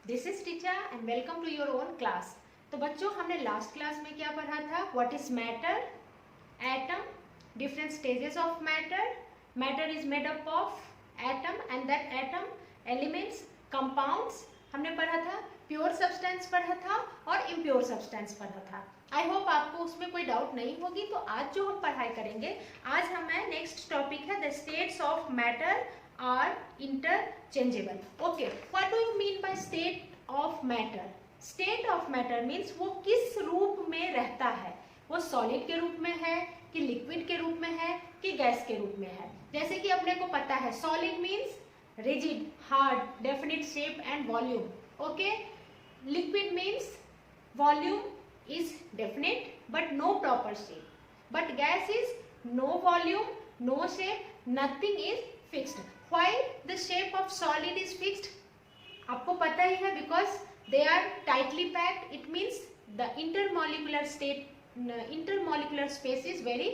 This is teacher and welcome to your own class. तो बच्चों, हमने लास्ट क्लास में क्या पढ़ा था? What is matter, atom, different stages of matter. Matter is made up of atom and that atom, elements, compounds हमने पढ़ा था। प्योर सब्सटेंस पढ़ा था और इम्प्योर सब्सटेंस पढ़ा था। आई होप आपको उसमें कोई डाउट नहीं होगी। तो आज जो हम पढ़ाई करेंगे, आज हमें नेक्स्ट टॉपिक है the states of matter are interchangeable. Okay, what do you mean by state of matter? State of matter means वो किस रूप में रहता है। वो सॉलिड के रूप में है कि लिक्विड के रूप में है कि गैस के रूप में है। जैसे कि अपने को पता है solid means rigid, hard, definite shape and volume. Okay, liquid means volume is definite but no proper shape, but gas is no volume, no shape, nothing is fixed. Why the shape of solid is fixed? आपको पता ही है, because they are tightly packed. It means the intermolecular space is very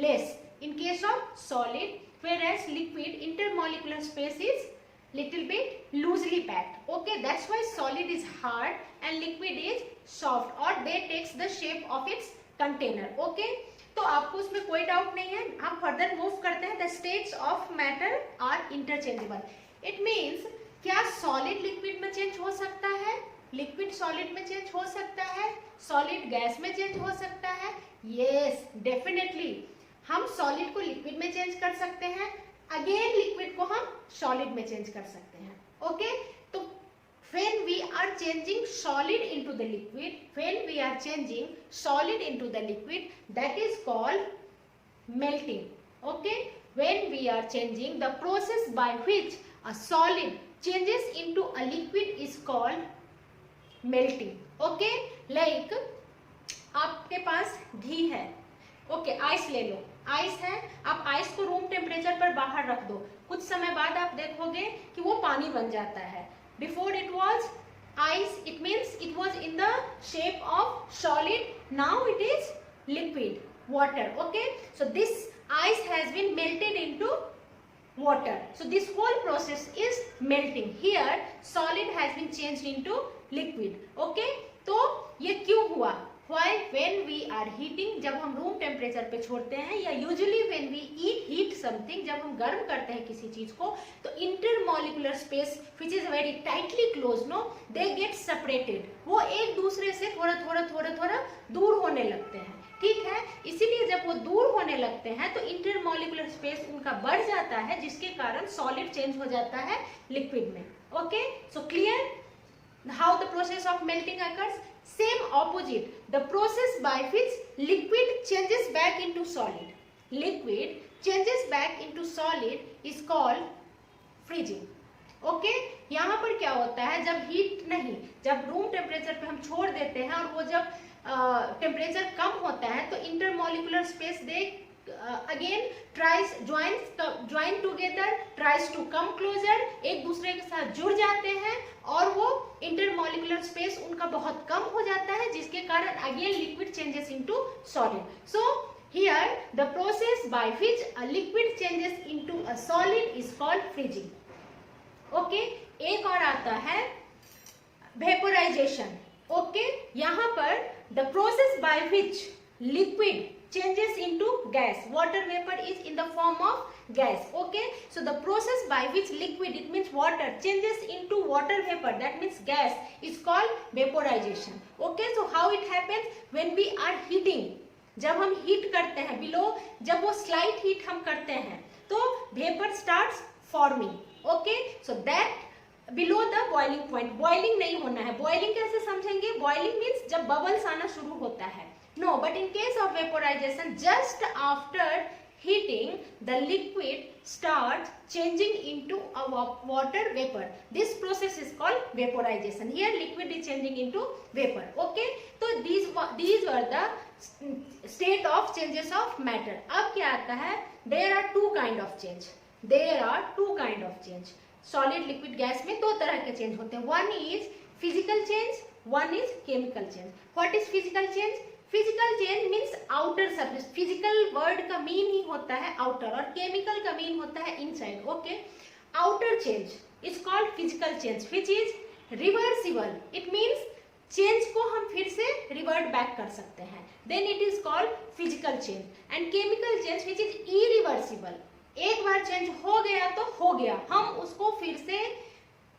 less in case of solid, whereas liquid intermolecular space is little bit loosely packed. Okay, that's why solid is hard and liquid is soft, or they takes the shape of its container. Okay, तो आपको उसमें कोई doubt नहीं है। हम further move करते हैं। The states of matter are interchangeable. It means क्या सॉलिड लिक्विड में चेंज हो सकता है, लिक्विड सॉलिड में चेंज हो सकता है, सॉलिड गैस में चेंज हो सकता है? Yes, definitely. हम सॉलिड को लिक्विड में चेंज कर सकते हैं, अगेन लिक्विड को हम सॉलिड में चेंज कर सकते हैं। ओके, तो when we are changing solid into the liquid, when we are changing solid into the liquid, that is called melting. Okay, when we are changing, the process by which a solid changes into a liquid is called melting. Okay, like आपके पास घी है, okay, ice ले लो, ice है, आप ice को room temperature पर बाहर रख दो, कुछ समय बाद आप देखोगे कि वो पानी बन जाता है। Before it was ice, it means it was in the shape of solid, now it is liquid, water. Okay, so this ice has been melted into water, so this whole process is melting. Here solid has been changed into liquid. Okay, तो ये क्यों हुआ? Why? When we are heating, जब हम room temperature पे छोड़ते हैं, या usually when we heat something, जब हम गर्म करते हैं किसी चीज को, तो intermolecular space which is very tightly closed, no, they get separated. वो एक दूसरे से थोड़ा दूर होने लगते हैं। ठीक है, इसीलिए जब वो दूर होने लगते हैं तो इंटरमॉलिक्यूलर स्पेस उनका बढ़ जाता है, जिसके कारण सॉलिड चेंज हो जाता है लिक्विड में। Okay, so clear how the process of melting occurs? Same opposite, the process by which liquid changes back into solid, liquid changes back into solid is called freezing. Okay, यहाँ पर क्या होता है, जब हीट नहीं, जब room temperature पे हम छोड़ देते हैं और वो जब टेम्परेचर कम होता है, तो intermolecular space they again tries join together, tries to come closer, एक दूसरे के साथ जुड़ जाते हैं और वो इंटरमॉलिक्यूलर स्पेस उनका बहुत कम हो जाता है, जिसके कारण again liquid changes into solid. So here the process by which a liquid changes into a solid is called freezing. Okay, एक और आता है वेपोराइजेशन। ओके, यहाँ पर the process by which liquid changes into gas, water vapor is in the form of gas. Okay, so the process by which liquid, it means water, changes into water vapor, that means gas, is called vaporization. Okay, so how it happens? When we are heating, जब हम heat करते हैं below, जब वो slight heat हम करते हैं तो vapour starts forming. Okay, so that below the boiling point, boiling नहीं होना है। बॉइलिंग कैसे समझेंगे? बॉइलिंग मीन्स जब बबल्स आना शुरू होता है, no, but in case of vaporization, just after heating the liquid start changing into a water vapour, this process is called vaporization. Here liquid is changing into vapour. Okay, तो these were the state of changes of matter. अब क्या आता है? there are two kind of change. Solid liquid gas में दो तरह के change होते हैं। One is physical change, one is chemical change. What is physical change? Physical change means outer surface. Physical word का मीन ही होता है outer, और केमिकल का मीन होता है inside. Okay, outer change is called physical change, which is reversible. Reversible, it means change को हम फिर से रिवर्ट बैक कर सकते हैं, then it is called physical change. And chemical change which is irreversible, एक बार चेंज हो गया तो हो गया, हम उसको फिर से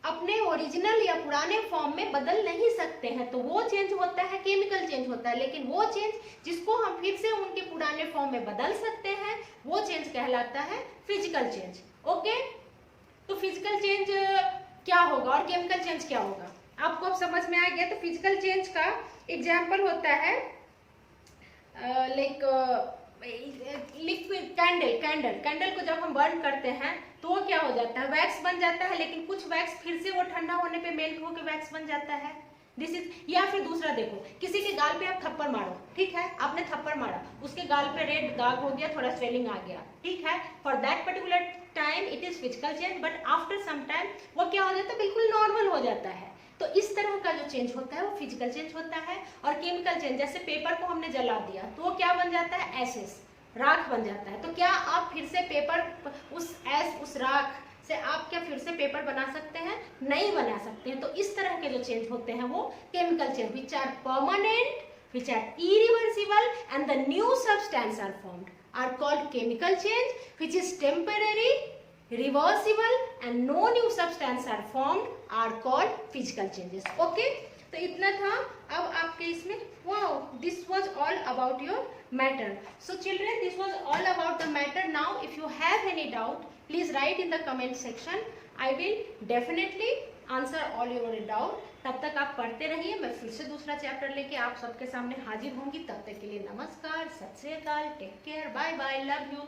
अपने ओरिजिनल या पुराने फॉर्म में बदल नहीं सकते हैं, तो वो चेंज होता है केमिकल चेंज होता है. लेकिन वो चेंज जिसको हम फिर से उनके पुराने फॉर्म में बदल सकते हैं वो चेंज कहलाता है फिजिकल चेंज. ओके, तो फिजिकल चेंज क्या होगा और केमिकल चेंज क्या होगा आपको अब समझ में आ गया. तो फिजिकल चेंज का एग्जाम्पल होता है लाइक लिक्विड कैंडल को जब हम बर्न करते हैं तो वो क्या हो जाता है, वैक्स बन जाता है, लेकिन कुछ वैक्स फिर से वो ठंडा होने पे मेल्ट होकर वैक्स बन जाता है. This is. या फिर दूसरा देखो, किसी के गाल पे आप थप्पड़ मारो, ठीक है, आपने थप्पड़ मारा, उसके गाल पे रेड दाग हो गया, थोड़ा स्वेलिंग आ गया, ठीक है, for that particular time it is physical change, but after some time वो क्या हो जाता है, बिल्कुल नॉर्मल हो जाता है. तो इस तरह का जो चेंज होता है वो फिजिकल चेंज होता है. और केमिकल चेंज, जैसे पेपर को हमने जला दिया तो वो क्या बन जाता है, एसेस, राख बन जाता है. तो क्या आप फिर से पेपर उस राख से आप क्या फिर से पेपर बना सकते हैं, नहीं बना सकते हैं. तो इस तरह के जो चेंज होते हैं वो chemical change, which are permanent, which are irreversible, and the new substance are formed, are called chemical change, which is temporary, reversible, and no new substance are formed, are called physical changes. Okay, तो इतना था. अब आपके इसमें wow, this was all about your matter. So children, this was all about the matter. Now if you have any doubt, please write in the comment section. I will definitely answer all your doubt. तब तक आप पढ़ते रहिए, मैं फिर से दूसरा chapter लेके आप सबके सामने हाजिर होंगी. तब तक के लिए नमस्कार, सत श्री अकाल, take care, bye bye, love you.